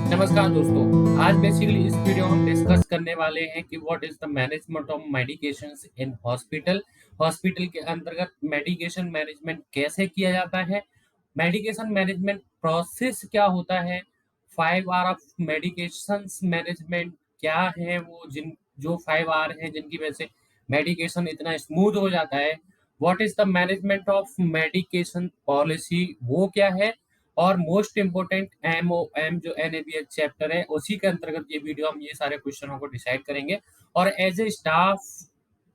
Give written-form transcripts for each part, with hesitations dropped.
नमस्कार दोस्तों, आज बेसिकली इस वीडियो में हम डिस्कस करने वाले हैं कि what is the management of medications in hospital. Hospital के अंतर्गत मेडिकेशन मैनेजमेंट कैसे किया जाता है, मेडिकेशन मैनेजमेंट प्रोसेस क्या होता है, 5 आर ऑफ मेडिकेशंस मैनेजमेंट क्या है, वो जिन जो 5 आर हैं जिनकी वजह से मेडिकेशन इतना स्मूथ हो जाता है। What is the management of medication policy, वो क्या है। और मोस्ट इम्पोर्टेंट एमओएम जो एनएबीएच चैप्टर है उसी के अंतर्गत ये वीडियो हम ये सारे क्वेश्चनों को डिसाइड करेंगे। और as a staff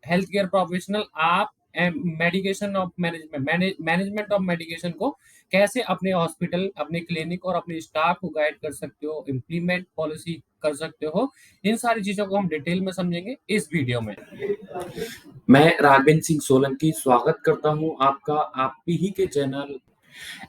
health care professional आप medication of management of medication को कैसे अपने हॉस्पिटल, अपने क्लिनिक और अपने स्टाफ को गाइड कर सकते हो, इम्प्लीमेंट पॉलिसी कर सकते हो, इन सारी चीजों को हम डिटेल में समझेंगे इस वीडियो में। मैं राघवेंद्र सिंह सोलंकी स्वागत करता हूं आपका आप ही के चैनल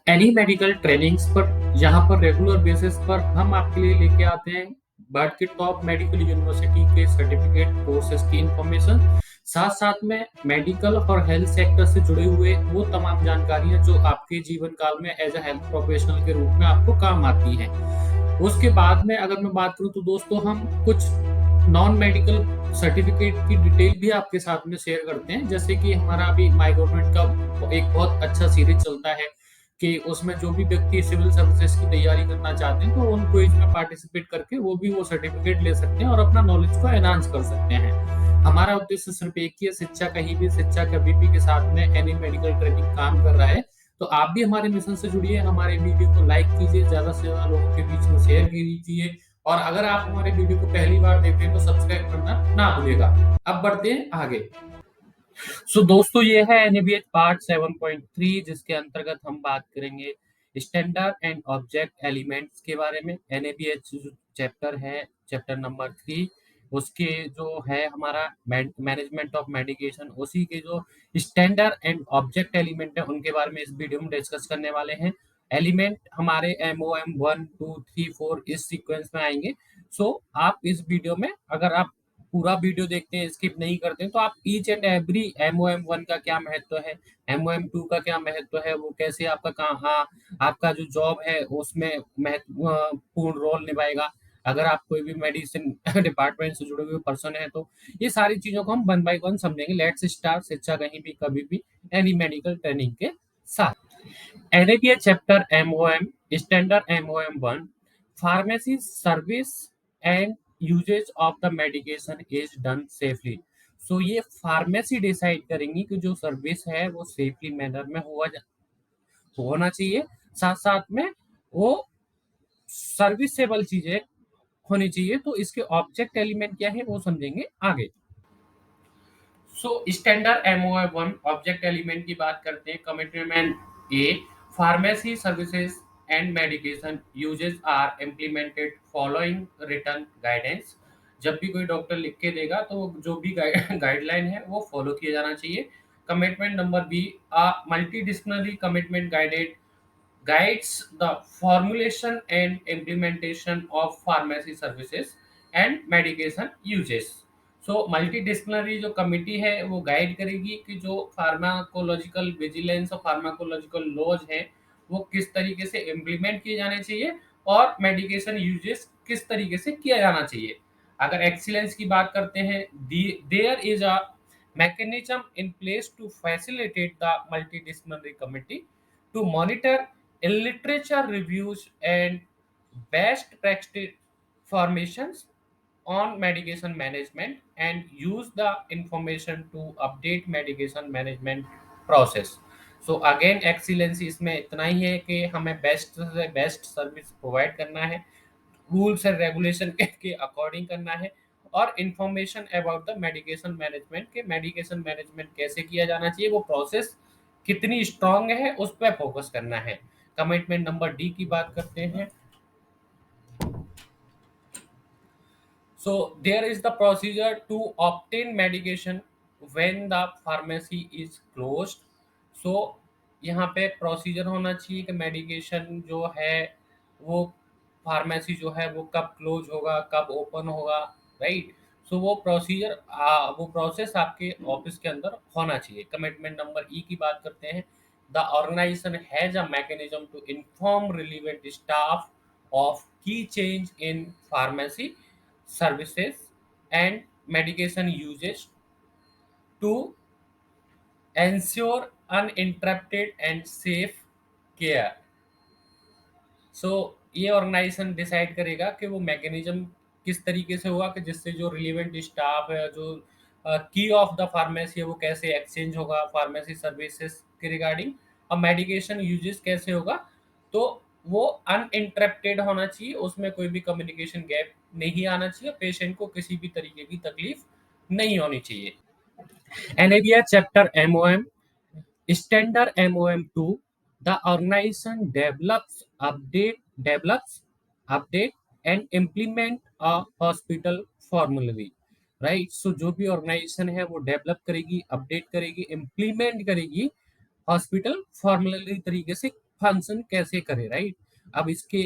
एनी मेडिकल ट्रेनिंग्स पर, जहां पर रेगुलर बेसिस पर हम आपके लिए लेके आते हैं भारत के टॉप मेडिकल यूनिवर्सिटी के सर्टिफिकेट कोर्सेज की इंफॉर्मेशन, साथ साथ में मेडिकल और हेल्थ सेक्टर से जुड़े हुए वो तमाम जानकारियां जो आपके जीवन काल में एज अ हेल्थ प्रोफेशनल के रूप में आपको काम आती हैं। उसके बाद में अगर मैं बात करूं तो दोस्तों हम कुछ नॉन मेडिकल सर्टिफिकेट की डिटेल भी आपके साथ में शेयर करते हैं, जैसे कि हमारा अभी माई गवर्नमेंट का एक बहुत अच्छा सीरीज चलता है कि उसमें जो भी व्यक्ति सिविल सर्विसेज की तैयारी करना चाहते हैं तो उनको इसमें पार्टिसिपेट करके वो भी वो सर्टिफिकेट ले सकते हैं और अपना नॉलेज को एनहांस कर सकते हैं। हमारा उद्देश्य सिर्फ एक ही है, शिक्षा कहीं भी, शिक्षा कभी भी के साथ में एनी मेडिकल ट्रेनिंग काम कर रहा है। तो आप भी हमारे मिशन से जुड़िए, हमारे वीडियो को लाइक कीजिए, ज्यादा से ज्यादा लोगों के बीच में शेयर कीजिए, और अगर आप हमारे वीडियो को पहली बार देख रहे हैं तो सब्सक्राइब करना ना भूलिएगा। अब बढ़ते हैं आगे। दोस्तों ये है एनएबीएच पार्ट 7.3, जिसके अंतर्गत हम बात करेंगे स्टैंडर्ड एंड ऑब्जेक्ट एलिमेंट्स के बारे में। एनएबीएच चैप्टर है, चैप्टर नंबर 3, उसके जो है हमारा मैनेजमेंट ऑफ मेडिकेशन, उसी के जो स्टैंडर्ड एंड ऑब्जेक्ट एलिमेंट है उनके बारे में इस वीडियो में डिस्कस करने वाले हैं। एलिमेंट हमारे एमओएम 1 2 3 4 इस सीक्वेंस में आएंगे। आप इस वीडियो में अगर आप पूरा वीडियो देखते हैं, स्किप नहीं करते हैं, तो आप ईच एंड एवरी एमओएम 1 का क्या महत्व है, एमओएम 2 का क्या महत्व है, वो कैसे आपका कहाँ आपका जो जॉब है उसमें महत्वपूर्ण रोल निभाएगा, अगर आप कोई भी मेडिसिन डिपार्टमेंट से जुड़े हुए पर्सन है तो ये सारी चीजों को हम 1 बाय 1 समझेंगे। लेट्स स्टार्ट शिक्षा कहीं भी कभी भी एनी मेडिकल ट्रेनिंग के साथ। NABH chapter MOM standard MOM 1, pharmacy service and usage of the medication is done safely. ये फार्मेसी डिसाइड करेंगी कि जो सर्विस है वो सेफली मैनर में होना चाहिए, साथ साथ में वो सर्विसेबल चीजें होनी चाहिए। तो इसके ऑब्जेक्ट एलिमेंट क्या है वो समझेंगे आगे। स्टैंडर्ड एमओए 1 ऑब्जेक्ट एलिमेंट की बात करते हैं। Commitment a, pharmacy services and medication uses are implemented following written guidance. जब भी कोई डॉक्टर लिख के देगा तो जो भी गाइडलाइन है वो फॉलो किया जाना चाहिए। Commitment number B, a multidisciplinary commitment guides the formulation and implementation of pharmacy services and medication uses। Multidisciplinary जो कमिटी है वो गाइड करेगी कि जो फार्माकोलॉजिकल विजिलेंस और फार्माकोलॉजिकल लॉज है वो किस तरीके से इम्प्लीमेंट किए जाने चाहिए और मेडिकेशन यूजेस किस तरीके से किया जाना चाहिए। अगर एक्सीलेंस की बात करते हैं, there is a mechanism in place to facilitate the multidisciplinary committee to monitor literature reviews and best practice formations on medication management and use the information to update medication management process। Again excellency इसमें इतना ही है कि हमें best से best service provide करना है, rules and regulation के according करना है, और information about the medication management के मेडिकेशन मैनेजमेंट कैसे किया जाना चाहिए, वो प्रोसेस कितनी स्ट्रांग है उस पर फोकस करना है। कमिटमेंट नंबर डी की बात करते हैं। There is the procedure to obtain medication when the pharmacy is closed। यहाँ पे प्रोसीजर होना चाहिए कि मेडिकेशन जो है वो फार्मेसी जो है वो कब क्लोज होगा, कब ओपन होगा, राइट। वो प्रोसीजर, वो प्रोसेस आपके ऑफिस के अंदर होना चाहिए। कमिटमेंट नंबर ई की बात करते हैं। The organization has a mechanism to inform relevant staff of key change in pharmacy services and medication usage to ensure uninterrupted and safe care. सो ये ऑर्गेनाइजेशन डिसाइड करेगा कि वो मैकेनिज्म किस तरीके से होगा कि जिससे जो रिलेवेंट स्टाफ है, जो की ऑफ द फार्मेसी है, वो कैसे एक्सचेंज होगा फार्मेसी सर्विसेज के रिगार्डिंग, और मेडिकेशन यूजेस कैसे होगा। तो वो अनइंटरप्टेड होना चाहिए, उसमें कोई भी कम्युनिकेशन गैप नहीं आना चाहिए, पेशेंट को किसी भी तरीके की तकलीफ नहीं होनी चाहिए। NABH chapter MOM Standard MOM2, the organization develops, update, and implement a hospital formulary. Right, so जो भी ऑर्गेनाइजेशन है वो डेवलप करेगी, अपडेट करेगी, इम्प्लीमेंट करेगी हॉस्पिटल फॉर्मुलरी तरीके से फंक्शन कैसे करे। राइट, अब इसके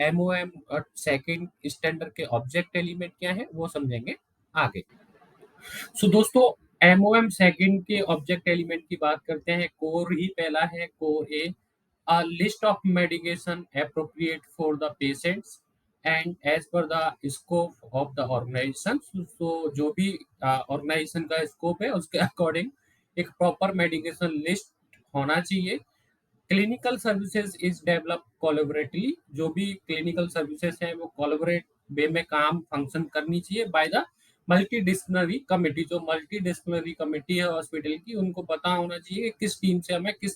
एमओएम और सेकेंड स्टैंडर्ड के ऑब्जेक्ट एलिमेंट क्या है वो समझेंगे आगे। सो दोस्तों, एमओएम सेकंड के ऑब्जेक्ट एलिमेंट की बात करते हैं। कोर ही पहला है, core a, a list of medication appropriate for the patients and as per the scope of the organisation. तो जो भी ऑर्गेनाइजेशन का स्कोप है उसके अकॉर्डिंग एक प्रॉपर मेडिकेशन लिस्ट होना चाहिए। Clinical services is develop collaboratively, जो भी क्लिनिकल सर्विसेज हैं वो कोलैबोरेट वे में काम फंक्शन करनी चाहिए by the multi disciplinary committee. जो मल्टी डिसिप्लिनरी कमेटी है हॉस्पिटल की, उनको पता होना चाहिए कि किस टीम से हमें, किस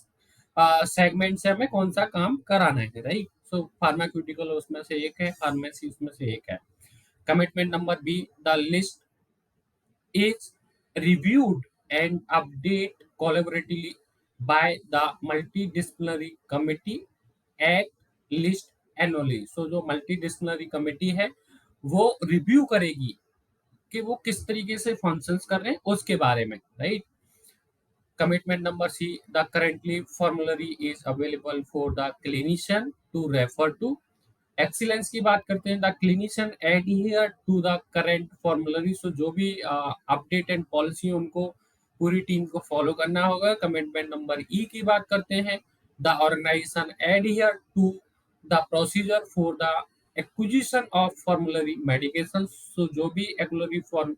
सेगमेंट से हमें कौन सा काम कराना है। राइट, सो फार्माक्यूटिकल उसमें से एक है, फार्मेसी उसमें से एक है। Commitment number B, the list is reviewed and updated collaboratively by the multidisciplinary committee at least annually। सो जो मल्टीडिसिप्लिनरी कमेटी है वो रिव्यू करेगी कि वो किस तरीके से फंक्शंस कर रहे हैं उसके बारे में। Right, commitment number C, the currently formulary is available for the clinician to refer to. Excellence की बात करते हैं, the clinician adhere to the current formulary. So जो भी अपडेट एंड पॉलिसी उनको पूरी टीम को फॉलो करना होगा। कमिटमेंट नंबर ई की बात करते हैं, the organisation adhere to the procedure for the acquisition of formulary medication. So जो भी एक्युलरी फॉर्म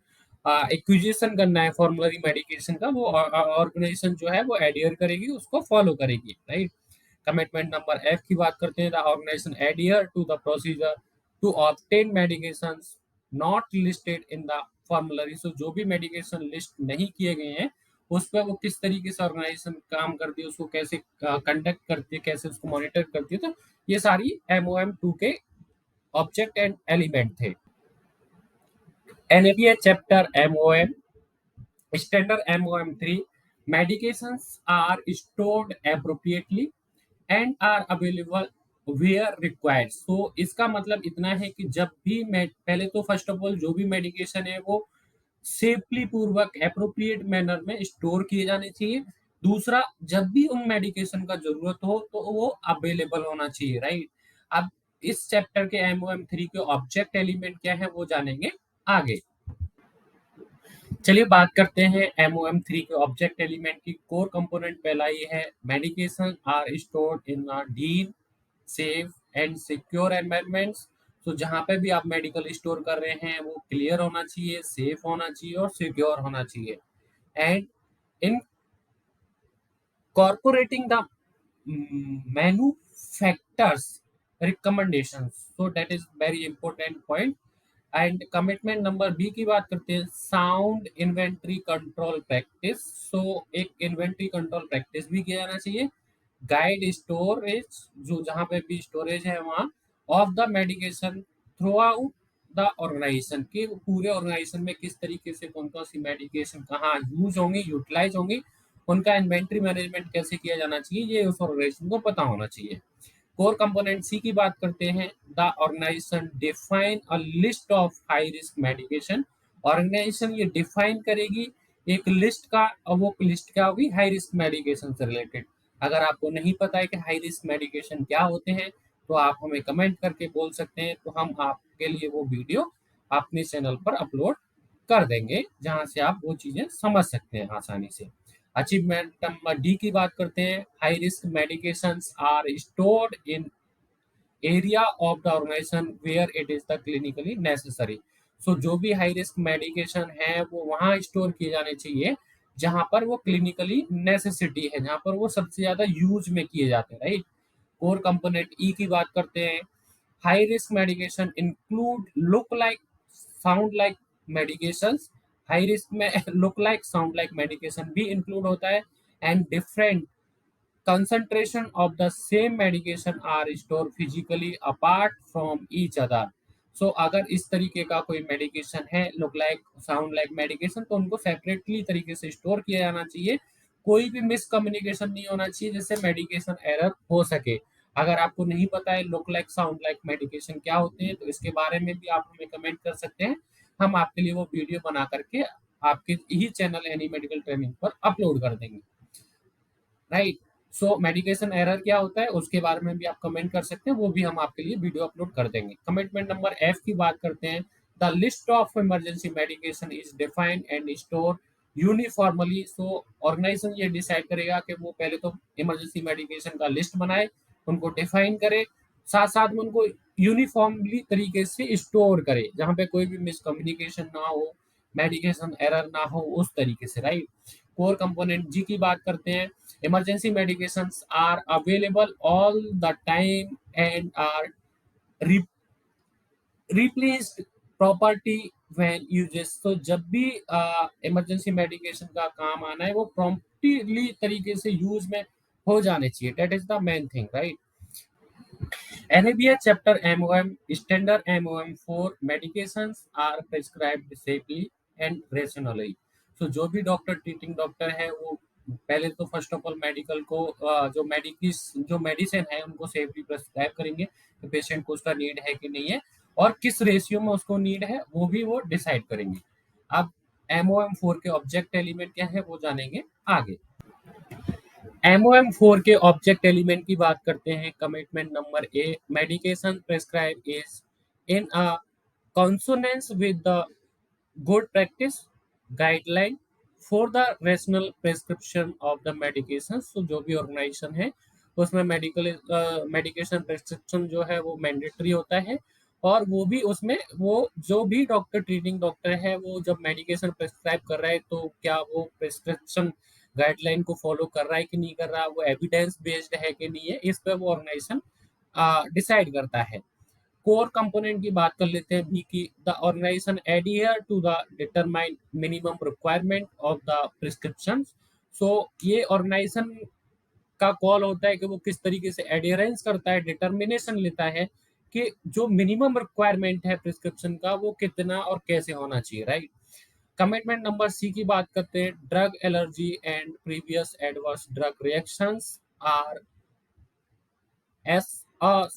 एक्विजिशन करना है फॉर्मुलरी मेडिकेशन का, वो ऑर्गेनाइजेशन जो है वो एडहियर करेगी, उसको फॉलो करेगी। राइट, कमिटमेंट नंबर एफ की बात करते हैं, the organisation adhere to the procedure to obtain medications not listed in the formulary. So जो भी मेडिकेशन लिस्ट नहीं किए गए हैं उस पर वो किस तरीके से ऑर्गेनाइजेशन काम करती है, उसको कैसे कंडक्ट करती है, कैसे उसको मॉनिटर करती है। तो ये सारी एमओएम 2 के ऑब्जेक्ट एंड एलिमेंट थे। NABH chapter MOM standard MOM 3, medications are stored appropriately and are available where required. So इसका मतलब इतना है कि जब भी पहले तो फर्स्ट ऑफ ऑल जो भी मेडिकेशन है वो सेफली पूर्वक एप्रोप्रिएट मैनर में स्टोर किए जाने चाहिए। दूसरा, जब भी उन मेडिकेशन का जरूरत हो तो वो अवेलेबल होना चाहिए। राइट, अब इस चैप्टर के एमओएम 3 के ऑब्जेक्ट एलिमेंट क्या है वो जानेंगे आगे। चलिए बात करते हैं एमओएम 3 के ऑब्जेक्ट एलिमेंट की। कोर कंपोनेंट पहला ये है, medication are stored in a dean safe and secure environments. तो जहाँ पे भी आप मेडिकल स्टोर कर रहे हैं वो क्लियर होना चाहिए, सेफ होना चाहिए और सिक्योर होना चाहिए। And incorporating the manufacturers recommendations, so that is very important point. And commitment number B की बात करते हैं, sound inventory control practice. So एक इन्वेंट्री कंट्रोल प्रैक्टिस भी किया जाना चाहिए। गाइड स्टोरेज, जो जहाँ पे भी स्टोरेज है वहाँ of the medication throughout the organisation, के पूरे ऑर्गेनाइजेशन में किस तरीके से कौन कौन सी मेडिकेशन कहाँ यूज होंगी, यूटिलाइज होंगी, उनका इन्वेंट्री मैनेजमेंट कैसे किया जाना चाहिए, ये उस ऑर्गेनाइजेशन को पता होना चाहिए। कोर कंपोनेंट सी की बात करते हैं, the organisation define a list of high risk medication. Organisation ये डिफाइन करेगी एक लिस्ट का, और वो लिस्ट क्या होगी, हाई रिस्क मेडिकेशन से रिलेटेड। अगर आपको नहीं पता है कि हाई रिस्क मेडिकेशन क्या होते हैं तो आप हमें कमेंट करके बोल सकते हैं, तो हम आपके लिए वो वीडियो अपने चैनल पर अपलोड कर देंगे जहां से आप वो चीजें समझ सकते हैं आसानी से। अचीवमेंट नंबर डी की बात करते हैं, high risk medications are stored in area of the organisation where it is the clinically necessary. So जो भी हाई रिस्क मेडिकेशन है वो वहाँ स्टोर किए जाने चाहिए जहाँ पर वो क्लिनिकली नेसेसिटी है, जहाँ पर वो सबसे ज्यादा यूज में किए जाते हैं, राइट। कोर कंपोनेंट ई की बात करते हैं, high risk medication include look like sound like medications. High risk में look like sound like medication भी इंक्लूड होता है, and different concentration of the same medication are stored physically apart from each other। So अगर इस तरीके का कोई medication है look like sound like medication, तो उनको सेपरेटली तरीके से स्टोर किया जाना चाहिए। कोई भी मिसकम्युनिकेशन नहीं होना चाहिए जिससे मेडिकेशन एरर हो सके। अगर आपको नहीं पता है look like sound like medication क्या होते हैं, तो इसके बारे में भी आप हमें कमेंट कर सकते हैं। हम आपके लिए वो वीडियो बना करके आपके ही चैनल एनी मेडिकल ट्रेनिंग पर अपलोड कर देंगे, राइट। सो मेडिकेशन एरर क्या होता है उसके बारे में भी आप कमेंट कर सकते हैं, वो भी हम आपके लिए वीडियो अपलोड कर देंगे। कमिटमेंट नंबर एफ की बात करते हैं, the list of emergency medication is defined and store uniformly. So organisation ये डिसाइड करेगा कि वो पहले तो इमरजेंसी मेडिकेशन का लिस्ट बनाए, उनको डिफाइन करे, साथ साथ में उनको यूनिफॉर्मली तरीके से स्टोर करे जहाँ पे कोई भी मिसकम्युनिकेशन ना हो, मेडिकेशन एरर ना हो, उस तरीके से, राइट। कोर कंपोनेंट जी की बात करते हैं, emergency medications are available all the time and are re- replaced property when uses। तो जब भी इमरजेंसी मेडिकेशन का काम आना है वो प्रॉम्प्टली तरीके से यूज में हो जाने चाहिए, that is the main thing, right. NABH chapter MOM standard MOM for medications are prescribed safely and rationally। So जो भी डॉक्टर ट्रीटिंग डॉक्टर है वो पहले तो फर्स्ट ऑफ ऑल मेडिकल को जो मेडिसिन है उनको सेफली प्रेस्क्राइब करेंगे कि पेशेंट को उसका नीड है कि नहीं है, और किस रेशियो में उसको नीड है वो भी वो डिसाइड करेंगे। अब MOM4 के ऑब्जेक्ट एलिमेंट क्या है वो जानेंगे आगे। MOM4 के ऑब्जेक्ट एलिमेंट की बात करते हैं, commitment number A, medication prescribe is in a consonance with the good practice guideline for the rational prescription of the medication। so जो भी ऑर्गेनाइजेशन है उसमें मेडिकेशन प्रेस्क्रिप्शन जो है वो मैंडेटरी होता है, और वो भी उसमें वो जो भी डॉक्टर ट्रीटिंग डॉक्टर है वो जब मेडिकेशन प्रेस्क्राइब कर रहा है तो क्या वो प्रेस्क्रिप्शन गाइडलाइन को फॉलो कर रहा है कि नहीं कर रहा, वो एविडेंस बेस्ड है कि नहीं है, इस पर वो ऑर्गेनाइजेशन डिसाइड करता है। कोर कंपोनेंट की बात कर लेते हैं बी की, the organisation adhere to the determine minimum requirement of the prescription. So ये ऑर्गेनाइजेशन का कॉल होता है कि वो किस तरीके से एडियरेंस करता है, डिटर्मिनेशन लेता है कि जो मिनिमम रिक्वायरमेंट है प्रिस्क्रिप्शन का वो कितना और कैसे होना चाहिए, राइट। कमिटमेंट नंबर सी की बात करते हैं, drug allergy and previous adverse drug reactions are as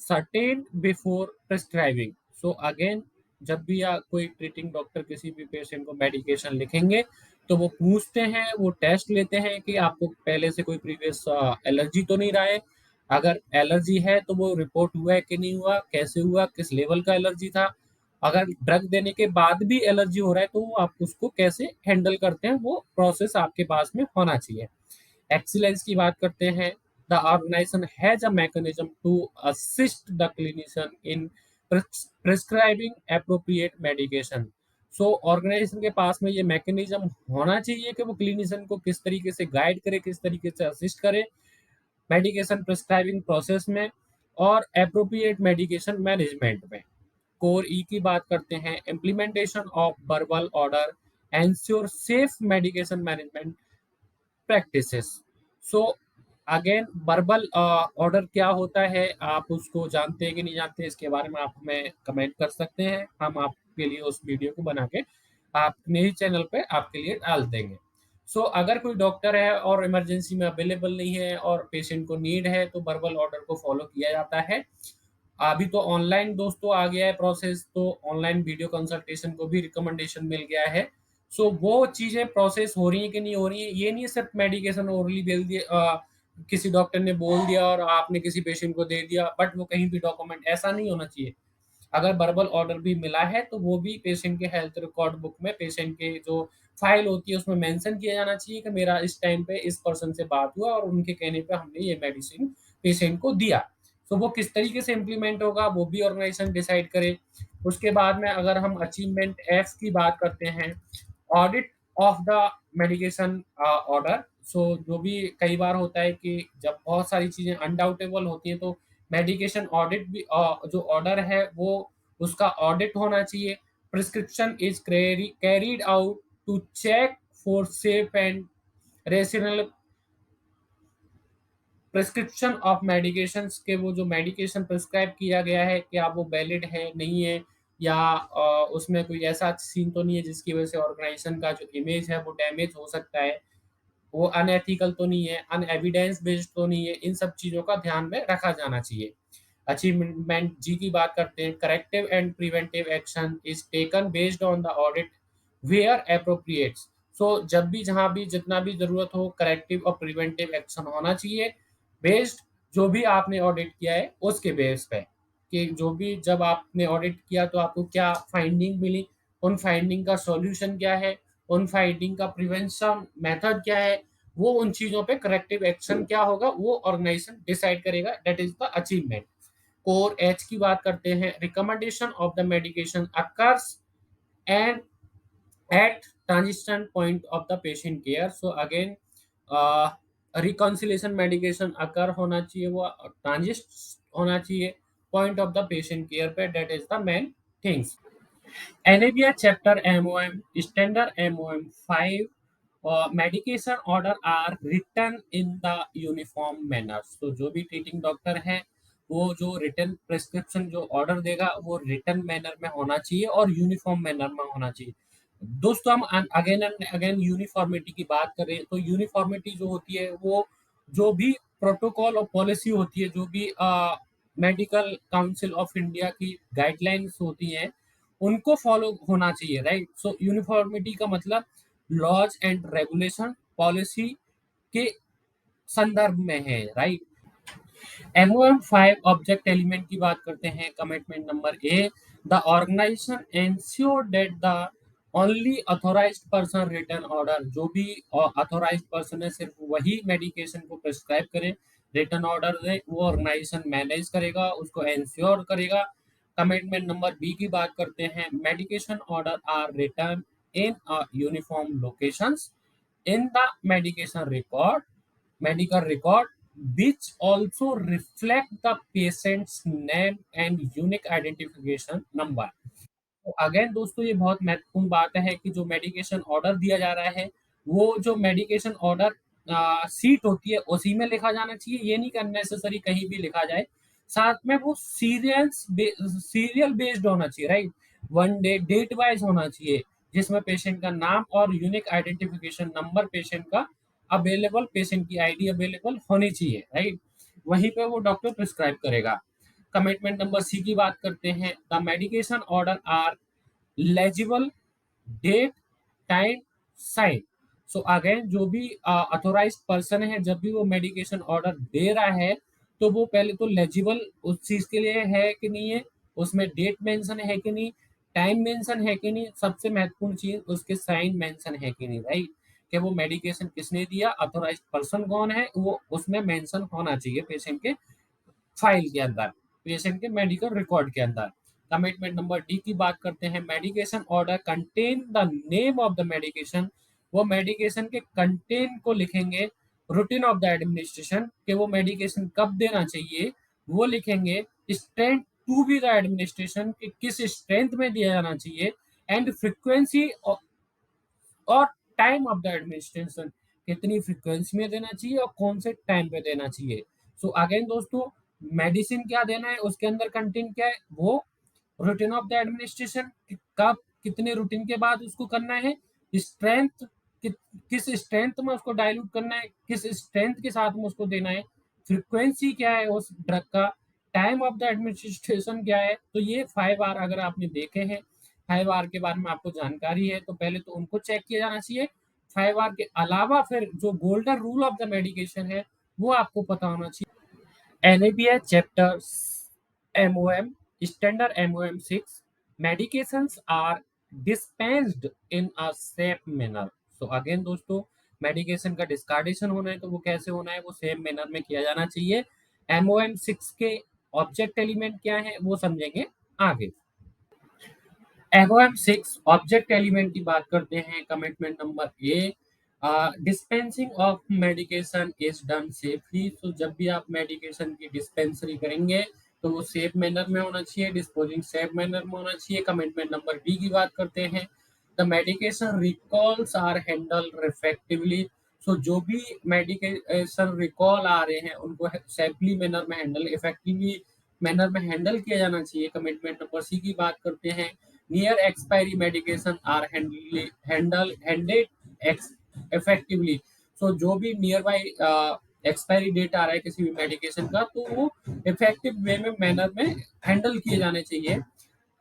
certain before prescribing। So again जब भी कोई ट्रीटिंग डॉक्टर किसी भी पेशेंट को मेडिकेशन लिखेंगे तो वो पूछते हैं, वो टेस्ट लेते हैं कि आपको पहले से कोई प्रीवियस एलर्जी तो नहीं रहा है। अगर एलर्जी है तो वो रिपोर्ट हुआ है कि नहीं हुआ, कैसे हुआ, किस लेवल का एलर्जी था। अगर ड्रग देने के बाद भी एलर्जी हो रहा है तो आप उसको कैसे हैंडल करते हैं, वो प्रोसेस आपके पास में होना चाहिए। एक्सीलेंस की बात करते हैं, the organisation has a mechanism to assist the clinician in prescribing appropriate medication. So organisation के पास में ये मैकेनिज्म होना चाहिए कि वो क्लिनिशियन को किस तरीके से गाइड करे, किस तरीके से असिस्ट करे मेडिकेशन प्रिस्क्राइबिंग प्रोसेस में और एप्रोप्रिएट मेडिकेशन मैनेजमेंट में। कोर ई की बात करते हैं, implementation of verbal order ensure safe medication management practices. So again verbal order क्या होता है, आप उसको जानते हैं कि नहीं जानते, इसके बारे में आप हमें कमेंट कर सकते हैं, हम आपके लिए उस वीडियो को बना के अपने ही चैनल पे आपके लिए डाल देंगे। सो अगर कोई डॉक्टर है और इमरजेंसी में अवेलेबल नहीं है और पेशेंट को नीड है तो वर्बल ऑर्डर को फॉलो किया जाता है। अभी तो ऑनलाइन दोस्तों आ गया है प्रोसेस, तो ऑनलाइन वीडियो कंसल्टेशन को भी रिकमेंडेशन मिल गया है। सो वो चीजें प्रोसेस हो रही है कि नहीं हो रही है, ये नहीं है सिर्फ मेडिकेशन ओरली बेल दिया, किसी डॉक्टर ने बोल दिया और आपने किसी पेशेंट को दे दिया बट वो कहीं भी डॉक्यूमेंट, ऐसा नहीं होना चाहिए। अगर वर्बल ऑर्डर भी मिला है तो वो भी पेशेंट के हेल्थ रिकॉर्ड बुक में पेशेंट के जो फाइल होती है उसमें मेंशन किया जाना चाहिए कि मेरा इस टाइम पे इस पर्सन से बात हुआ और उनके कहने पे हमने ये मेडिसिन पेशेंट को दिया। तो वो किस तरीके से इम्प्लीमेंट होगा वो भी ऑर्गेनाइजेशन डिसाइड करे। उसके बाद में अगर हम अचीवमेंट एफ की बात करते हैं, audit of the medication order. So जो भी कई बार होता है कि जब बहुत सारी चीज़ें अनडाउटेबल होती हैं तो मेडिकेशन ऑडिट भी जो ऑर्डर है वो उसका ऑडिट होना चाहिए। Prescription is carried out to check for safe and rational prescription of medications के वो जो मेडिकेशन प्रिस्क्राइब किया गया है क्या वो वैलिड है नहीं है, या उसमें कोई ऐसा सीन तो नहीं है जिसकी वजह से ऑर्गेनाइजेशन का जो इमेज है वो डैमेज हो सकता है, वो अनएथिकल तो नहीं है, अनएविडेंस बेस्ड तो नहीं है। इन सब चीज़ों का ध्यान में रखा जाना चाहिए। अचीवमेंट जी की बात करते हैं, corrective and preventive action is taken based on the audit where appropriates. So जब भी जहाँ भी जितना भी ज़रूरत हो करेक्टिव और प्रिवेंटिव एक्शन होना चाहिए बेस्ड जो भी आपने ऑडिट किया है उसके बेस पे, कि जो भी जब आपने ऑडिट किया तो आपको क्या फाइंडिंग मिली, उन फाइंडिंग का सॉल्यूशन क्या है, उन फाइंडिंग का प्रिवेंशन मेथड क्या है, वो उन चीज़ों पे करेक्टिव एक्शन क्या होगा वो ऑर्गेनाइजेशन डिसाइड करेगा। That is the achievement. Core H की बात करते हैं, recommendation of the medication occurs and at transition point of the patient care. So again, reconciliation medication occur होना चाहिए, वो ट्रांजिस्ट होना चाहिए point of the patient care पे। That is the main things. NABI chapter MOM standard MOM 5 medication order are written in the uniform manner। तो जो भी ट्रीटिंग डॉक्टर है वो जो रिटन प्रिस्क्रिप्शन जो ऑर्डर देगा वो रिटन मैनर में होना चाहिए और यूनिफॉर्म मैनर में होना चाहिए। दोस्तों हम अगेन एंड अगेन यूनिफॉर्मिटी की बात करें तो यूनिफॉर्मिटी जो होती है वो जो भी प्रोटोकॉल और पॉलिसी होती है, जो भी मेडिकल काउंसिल ऑफ इंडिया की गाइडलाइंस होती हैं उनको फॉलो होना चाहिए, राइट। सो यूनिफॉर्मिटी का मतलब लॉज एंड रेगुलेशन पॉलिसी के संदर्भ में है, राइट। MOM 5 ऑब्जेक्ट एलिमेंट की बात करते हैं, commitment number A, the organisation ensure that the only authorised person written order, जो भी ऑथोराइज्ड पर्सन है सिर्फ वही मेडिकेशन को प्रिस्क्राइब करे, रिटर्न ऑर्डर दे, वो ऑर्गेनाइजेशन मैनेज करेगा, उसको एंश्योर करेगा। कमिटमेंट नंबर बी की बात करते हैं, medication order are written in uniform locations in the medical record which also reflect the patient's name and unique identification number। तो अगेन दोस्तों ये बहुत महत्वपूर्ण बात है कि जो मेडिकेशन ऑर्डर दिया जा रहा है वो जो मेडिकेशन ऑर्डर सीट होती है उसी में लिखा जाना चाहिए, ये नहीं कि अननेसेसरी कहीं भी लिखा जाए। साथ में वो सीरियल बेस्ड होना चाहिए, right. One day date wise होना चाहिए जिसमें पेशेंट का नाम और यूनिक आइडेंटिफिकेशन नंबर पेशेंट का अवेलेबल, पेशेंट की आईडी अवेलेबल होनी चाहिए, राइट। वहीं पे वो डॉक्टर प्रिस्क्राइब करेगा। कमिटमेंट नंबर सी की बात करते हैं, the medication order are legible, date, time, sign. So again जो भी अथोराइज्ड पर्सन है जब भी वो मेडिकेशन ऑर्डर दे रहा है तो वो पहले तो लेजिबल उस चीज के लिए है कि नहीं है, उसमें डेट मेंशन है कि नहीं, टाइम मेंशन है कि नहीं, सबसे महत्वपूर्ण चीज उसके साइन मेंशन है कि नहीं, राइट। कि वो मेडिकेशन किसने दिया, अथोराइज्ड पर्सन कौन है, वो उसमें मेंशन होना चाहिए पेशेंट के फाइल के अंदर, पेशेंट के मेडिकल रिकॉर्ड के अंदर। कमिटमेंट नंबर डी की बात करते हैं, medication order contain the name of the medication, वो मेडिकेशन के कंटेन को लिखेंगे, रूटीन ऑफ द एडमिनिस्ट्रेशन कि वो मेडिकेशन कब देना चाहिए वो लिखेंगे, strength to be the administration कि किस स्ट्रेंथ में दिया जाना चाहिए, एंड फ्रिक्वेंसी और टाइम ऑफ द एडमिनिस्ट्रेशन कितनी फ्रीक्वेंसी में देना चाहिए और कौन से टाइम पे देना चाहिए। सो अगेन दोस्तों मेडिसिन क्या देना है उसके अंदर कंटेंट क्या है, वो रूटीन ऑफ द एडमिनिस्ट्रेशन कब कितने रूटीन के बाद उसको करना है, स्ट्रेंथ किस स्ट्रेंथ में उसको डाइल्यूट करना है, किस स्ट्रेंथ के साथ में उसको देना है, फ्रीक्वेंसी क्या है उस ड्रग का, टाइम ऑफ द एडमिनिस्ट्रेशन क्या है। तो ये 5 आर अगर आपने देखे हैं, 5 आर के बारे में आपको जानकारी है तो पहले तो उनको चेक किया जाना चाहिए। 5 आर के अलावा फिर जो golden rule of the medication है वो आपको पता होना चाहिए। NABI chapter MOM standard MOM 6 medications are dispensed in a safe manner. So again दोस्तों, मेडिकेशन का डिस्कार्डेशन होना है तो वो कैसे होना है, वो सेम मैनर में किया जाना चाहिए। MOM6 के ऑब्जेक्ट एलिमेंट क्या है वो समझेंगे आगे। MOM6 ऑब्जेक्ट एलिमेंट की बात करते हैं। Commitment number A, dispensing of medication is done safely. तो जब भी आप मेडिकेशन की डिस्पेंसरी करेंगे तो वो सेफ मैनर में होना चाहिए, डिस्पोजिंग सेफ मैनर में होना चाहिए। कमिटमेंट नंबर बी की बात करते हैं। The medication recalls are handle effectively. So जो भी मेडिकेशन रिकॉल आ रहे हैं उनको सेफली मैनर में हैंडल, इफेक्टिवली मैनर में हैंडल किया जाना चाहिए। कमिटमेंट नंबर सी की बात करते हैं। Near expiry medication are handed effectively. So जो भी नियर बाई एक्सपायरी डेट आ रहा है किसी भी मेडिकेशन का तो वो इफेक्टिव वे में मैनर में हैंडल किए जाने चाहिए।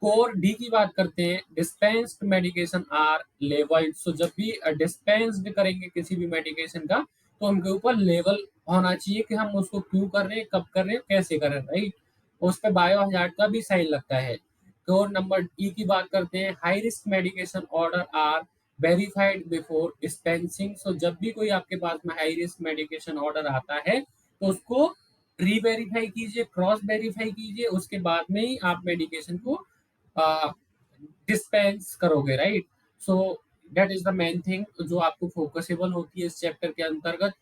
कोर डी की बात करते हैं। Dispensed medication are labelled. So जब भी डिस्पेंस्ड करेंगे किसी भी मेडिकेशन का तो उनके ऊपर लेवल होना चाहिए कि हम उसको क्यों कर रहे हैं, कब कर रहे हैं, कैसे कर रहे हैं, राइट। उस पर बायो हजार्ड का भी साइन लगता है। कोर नंबर ई की बात करते हैं। High risk medication order are verified before dispensing. So जब भी कोई आपके पास में हाई रिस्क मेडिकेशन ऑर्डर आता है तो उसको री वेरीफाई कीजिए, क्रॉस वेरीफाई कीजिए, उसके बाद में ही आप मेडिकेशन को डिस्पेंस करोगे, right. So that is the main thing जो आपको फोकसेबल होती है इस चैप्टर के अंतर्गत।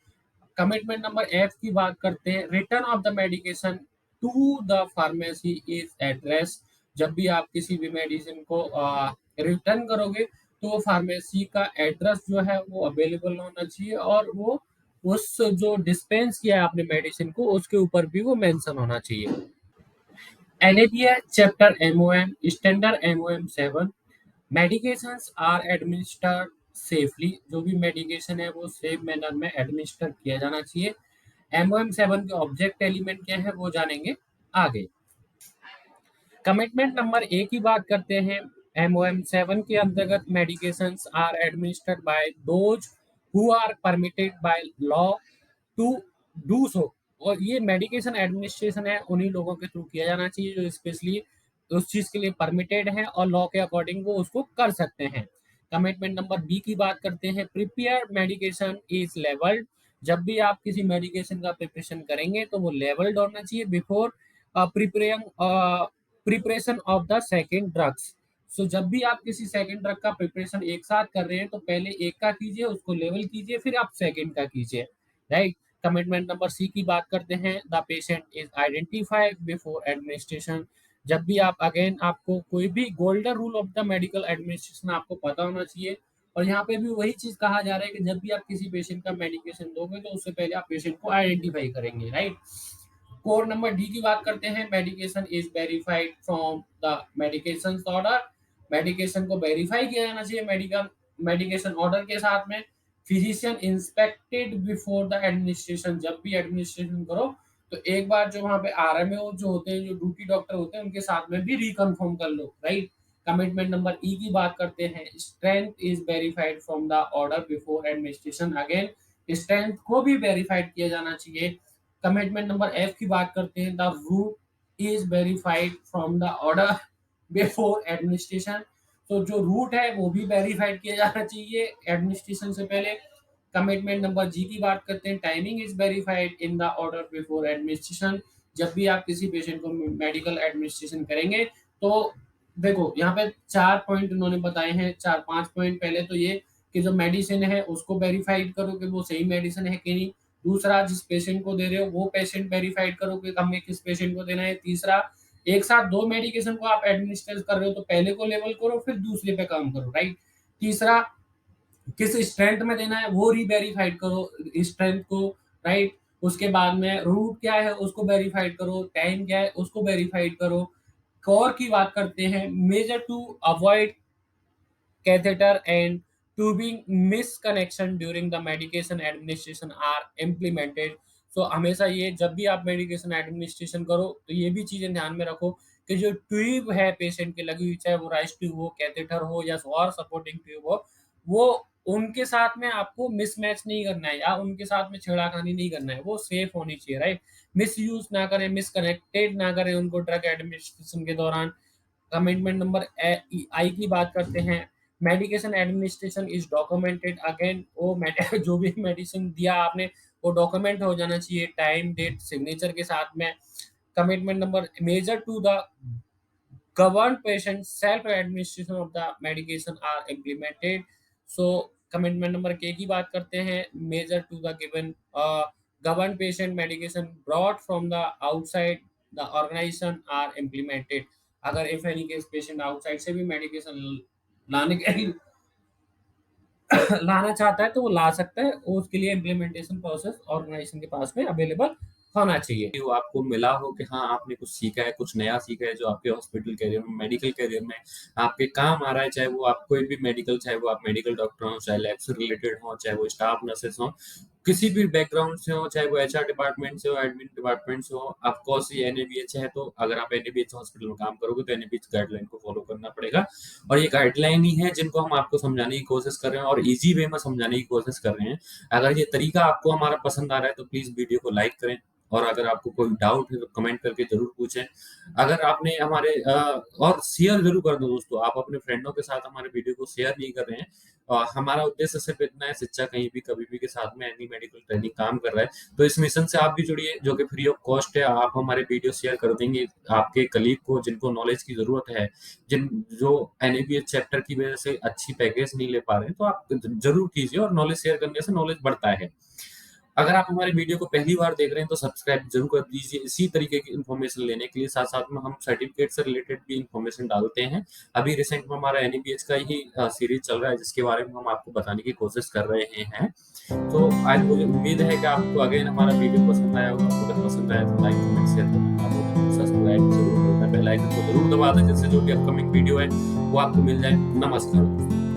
कमिटमेंट नंबर एफ की बात करते हैं। Return of the medication to the pharmacy is address. जब भी आप किसी भी मेडिसिन को रिटर्न करोगे तो फार्मेसी का एड्रेस जो है वो अवेलेबल होना चाहिए और वो उस जो डिस्पेंस किया है आपने मेडिसिन को उसके ऊपर भी वो मेंशन होना चाहिए। NAPA chapter MOM standard MOM 7, medications are administered safely. जो भी मेडिकेशन है वो सेफ मैनर में एडमिनिस्टर किया जाना चाहिए। MOM7 के ऑब्जेक्ट एलिमेंट क्या है वो जानेंगे आगे। कमिटमेंट नंबर ए की बात करते हैं। MOM7 के अंतर्गत medications are administered by those who are permitted by law to do so. और ये मेडिकेशन एडमिनिस्ट्रेशन है उन्हीं लोगों के थ्रू किया जाना चाहिए जो स्पेशली उस चीज के लिए परमिटेड है और लॉ के अकॉर्डिंग वो उसको कर सकते हैं। कमिटमेंट नंबर बी की बात करते हैं। Prepare medication is labelled. जब भी आप किसी मेडिकेशन का प्रिपरेशन करेंगे तो वो लेवल्ड होना चाहिए before preparing preparation of the second drugs. So जब भी आप किसी सेकेंड ड्रग का प्रिपरेशन एक साथ कर रहे हैं तो पहले एक का कीजिए, उसको लेवल कीजिए, फिर आप सेकेंड का कीजिए, राइट। कमिटमेंट नंबर सी की बात करते हैं। The patient is identified before administration. जब भी आप अगेन आपको कोई भी golden rule of the medical administration आपको पता होना चाहिए। और यहाँ पे भी वही चीज कहा जा रहा है कि जब भी आप किसी पेशेंट का मेडिकेशन दोगे तो उससे पहले आप पेशेंट को आइडेंटिफाई करेंगे, राइट। कोड नंबर डी की बात करते हैं। Medication is verified from the medication order. Medication को वेरीफाई किया जाना चाहिए मेडिकल मेडिकेशन ऑर्डर के साथ में। Physician inspected before the administration. जब भी एडमिनिस्ट्रेशन करो तो एक बार जो वहाँ पे RMO जो होते हैं, जो ड्यूटी डॉक्टर होते हैं, उनके साथ में भी रिकन्फर्म कर लो, राइट। कमिटमेंट नंबर ई की बात करते हैं। Strength is verified from the order before administration. Again strength को भी वेरीफाइड किया जाना चाहिए। कमिटमेंट नंबर एफ की बात करते हैं। The route is verified from the order before administration. तो जो रूट है वो भी वेरीफाइड किया जाना चाहिए एडमिनिस्ट्रेशन से पहले। कमिटमेंट नंबर जी की बात करते हैं। Timing is verified in the order before administration. जब भी आप किसी पेशेंट को मेडिकल एडमिनिस्ट्रेशन करेंगे तो देखो यहाँ पे 4 पॉइंट उन्होंने बताए हैं, 4-5 पॉइंट। पहले तो ये कि जो मेडिसिन है उसको वेरीफाइड करो कि वो सही मेडिसिन है कि नहीं। दूसरा, जिस पेशेंट को दे रहे हो वो पेशेंट वेरीफाइड करो कि हमें किस पेशेंट को देना है। तीसरा, एक साथ दो मेडिकेशन को आप एडमिनिस्टर कर रहे हो तो पहले को लेवल करो फिर दूसरे पे काम करो, राइट। तीसरा, किस स्ट्रेंथ में देना है वो री-वेरीफाइड करो स्ट्रेंथ को, राइट। उसके बाद में रूट क्या है उसको वेरीफाइड करो, टाइम क्या है उसको वेरीफाइड करो। कोर की बात करते हैं। Measure to avoid catheter and tubing misconnection during the medication administration are implemented. सो हमेशा ये जब भी आप मेडिकेशन एडमिनिस्ट्रेशन करो तो ये भी चीजें ध्यान में रखो कि जो ट्यूब है पेशेंट की लगी हुई, चाहे वो राइस ट्यूब हो, कैथेटर हो या और सपोर्टिंग ट्यूब हो, वो उनके साथ में आपको मिसमैच नहीं करना है या उनके साथ में छेड़ाखानी नहीं करना है, वो सेफ होनी चाहिए, राइट। मिस यूज ना करें, मिसकनेक्टेड ना करें उनको ड्रग एडमिनिस्ट्रेशन के दौरान। कमिटमेंट नंबर आई की बात करते हैं। Medication administration is documented, again वो जो भी मेडिसिन दिया आपने वो डॉक्यूमेंट हो जाना चाहिए टाइम डेट सिग्नेचर के साथ में। Commitment number measure to the governed patient self administration of the medication are implemented. So commitment number के की बात करते हैं, measure to the given governed patient medication brought from the outside the organization are implemented. अगर if any case patient outside से भी medication लाने के लाना चाहता है तो वो ला सकता है, और उसके लिए इम्प्लीमेंटेशन प्रोसेस ऑर्गेनाइजेशन के पास में अवेलेबल होना चाहिए। वो आपको मिला हो कि हाँ आपने कुछ सीखा है, कुछ नया सीखा है जो आपके हॉस्पिटल करियर में, मेडिकल करियर में आपके काम आ रहा है, चाहे वो आप कोई भी मेडिकल, चाहे वो आप मेडिकल डॉक्टर हो, चाहे लैब से रिलेटेड हो, चाहे वो स्टाफ नर्सेस हो, किसी भी बैकग्राउंड से हो, चाहे वो एचआर डिपार्टमेंट से हो, एडमिन डिपार्टमेंट से हो। ऑफकोर्स ये एनएबीएच है, तो अगर आप एनएबीएच हॉस्पिटल में काम करोगे तो एनएबीएच गाइडलाइन को फॉलो करना पड़ेगा। और ये गाइडलाइन ही है जिनको हम आपको समझाने की कोशिश कर रहे हैं और इजी वे में समझाने की कोशिश कर रहे हैं। अगर ये तरीका आपको हमारा पसंद आ रहा है तो प्लीज वीडियो को लाइक करें, और अगर आपको कोई डाउट है तो कमेंट करके जरूर पूछें। अगर आपने हमारे और शेयर जरूर कर दो दोस्तों, आप अपने फ्रेंडों के साथ हमारे वीडियो को शेयर नहीं कर रहे हैं। हमारा उद्देश्य सिर्फ इतना है, शिक्षा कहीं भी कभी भी के साथ में एनी मेडिकल ट्रेनिंग काम कर रहा है तो इस मिशन से आप भी जुड़िए, जो कि फ्री ऑफ कॉस्ट है। आप हमारे वीडियो शेयर कर देंगे आपके कलीग को जिनको नॉलेज की जरूरत है, जिन जो एनएबीएच चैप्टर की वजह से अच्छी पैकेज नहीं ले पा रहे हैं, तो आप जरूर कीजिए, और नॉलेज शेयर करने से नॉलेज बढ़ता है। अगर आप हमारे वीडियो को पहली बार देख रहे हैं तो सब्सक्राइब जरूर कर दीजिए इसी तरीके की इन्फॉर्मेशन लेने के लिए। साथ साथ में हम सर्टिफिकेट से रिलेटेड भी इन्फॉर्मेशन डालते हैं। अभी रिसेंट में हमारा एनएबीएच का ही सीरीज चल रहा है जिसके बारे में हम आपको बताने की कोशिश कर रहे हैं। तो आज मुझे उम्मीद है कि आपको अगेन हमारा वीडियो पसंद आया होगा। अगर पसंद आया तो लाइक कमेंट शेयर करना, सब्सक्राइब जरूर करना, बेल आइकन को जरूर दबा दें जिससे जो भी अपकमिंग वीडियो है वो आपको मिल जाए। नमस्कार।